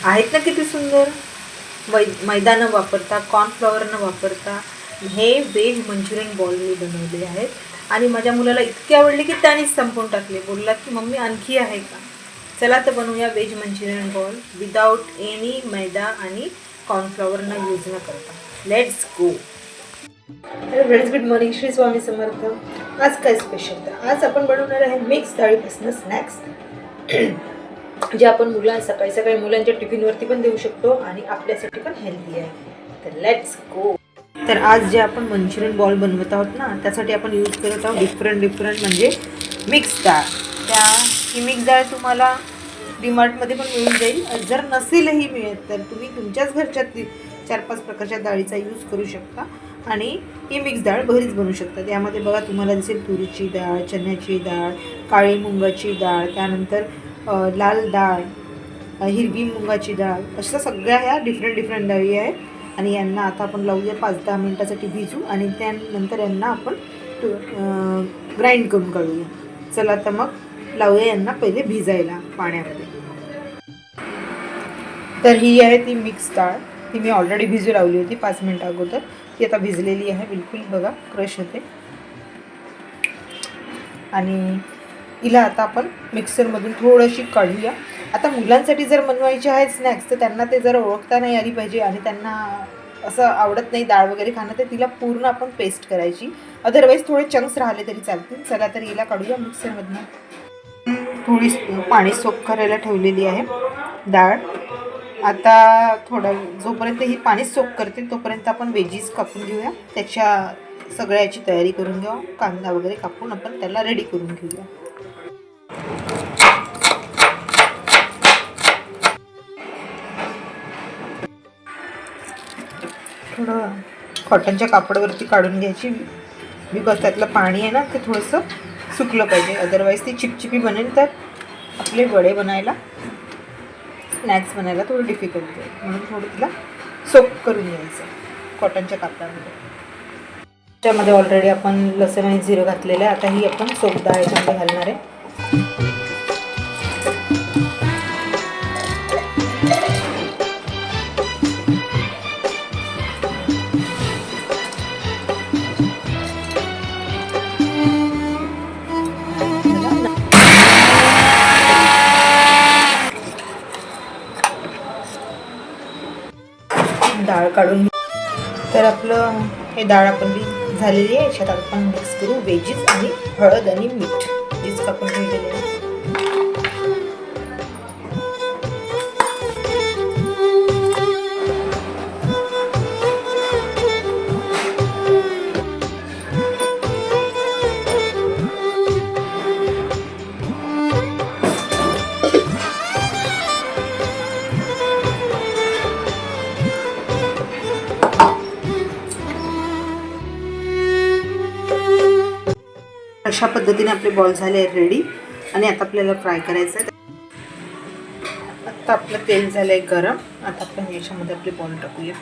आहेत ना किती सुंदर. मैदा न वापरता, कॉर्नफ्लॉवर न वापरता हे व्हेज मंचुरियन बॉल मी बनवले आहेत आणि माझ्या मुलाला इतके आवडले की त्यानेच संपवून टाकले. बोलला की मम्मी आणखी आहे का. चला तर बनवूया veg manchurian ball without any maida आणि कॉर्नफ्लॉवर न यूज न करता. Let's go. Hello friends, good morning. Shri Swami Samarth. आज काय स्पेशल, तर आज आपण बनवणार आहे मिक्स डाळीपासून स्नॅक्स जे आपण मुलांना सकाळी सकाळी मुलांच्या टिफिनवरती पण देऊ शकतो आणि आपल्यासाठी पण हेल्दी आहे. तर लेट्स गो. तर आज जे आपण मंचुरियन बॉल बनवत आहोत ना, त्यासाठी आपण यूज करत आहोत डिफरंट म्हणजे मिक्स डाळ. ही मिक्स डाळ तुम्हाला डीमार्टमध्ये पण मिळून जाईल. जर नसेलही मिळत तर तुम्ही तुमच्याच घरच्या 4-5 प्रकारच्या डाळीचा यूज करू शकता आणि ही मिक्स डाळ घरीच बनवू शकता. त्यामध्ये बघा तुम्हाला दिसेल तुरीची डाळ, चण्याची डाळ, काळी मुंगाची डाळ, त्यानंतर लाल डाळ, हिरवी मुंगाची डाळ, अशा सगळ्या ह्या डिफरंट डाळी आहेत आणि यांना आता आपण लावूया 5-10 मिनिटासाठी भिजू आणि त्यानंतर यांना आपण ग्राइंड करून काढूया. चला तर मग लावूया यांना पहिले भिजायला पाण्यामध्ये. तर ही आहे ती मिक्स डाळ. ती मी ऑलरेडी भिजू लावली होती 5 मिनिटं अगोदर. ती आता भिजलेली आहे, बिलकुल बघा क्रश होते. आणि हिला आता आपण मिक्सरमधून थोडीशी काढूया. आता मुलांसाठी जर बनवायचे आहेत स्नॅक्स तर त्यांना ते जर ओळखता नाही आली पाहिजे आणि त्यांना असं आवडत नाही डाळ वगैरे खाणं, तर तिला पूर्ण आपण पेस्ट करायची. अदरवाईज थोडे चंक्स राहिले तरी चालतील. चला तर हिला काढूया मिक्सरमधनं. थोडी पाणी सोक करायला ठेवलेली आहे डाळ. आता जोपर्यंत ही पाणी सोक करते तोपर्यंत आपण वेजीस कापून घेऊया. त्याच्या सगळ्याची तयारी करून घेऊ. कांदा वगैरे कापून आपण त्याला रेडी करून घेऊया. थोडं कॉटनच्या कापडावरती काढून घ्यायची, बिकॉज त्यातलं पाणी आहे ना ते थोडंसं सुकलं पाहिजे. अदरवाईज ती चिपचिपी बनेल तर आपले वडे बनायला, स्नॅक्स बनायला थोडं डिफिकल्ट आहे. म्हणून थोडं तिला सोक करून घ्यायचं कॉटनच्या कापडामध्ये. त्याच्यामध्ये ऑलरेडी आपण लसूण आणि जिरं घातलेलं आहे. आता ही आपण सोक डाळ याच्यामध्ये घालणार आहे. डाळ काढून तर आपलं हे डाळ आपण झालेली आहे. याच्यात आपण मिक्स करू वेजीस आणि हळद आणि मीठ जीच कापून ठेवलेले आहे. अशा पद्धतीने आपले बॉल झाले आहेत रेडी आणि आता आपल्याला फ्राय करायचं आहे. आता आपलं तेल झालं आहे गरम. आता आपण याच्यामध्ये आपले बॉल टाकूया.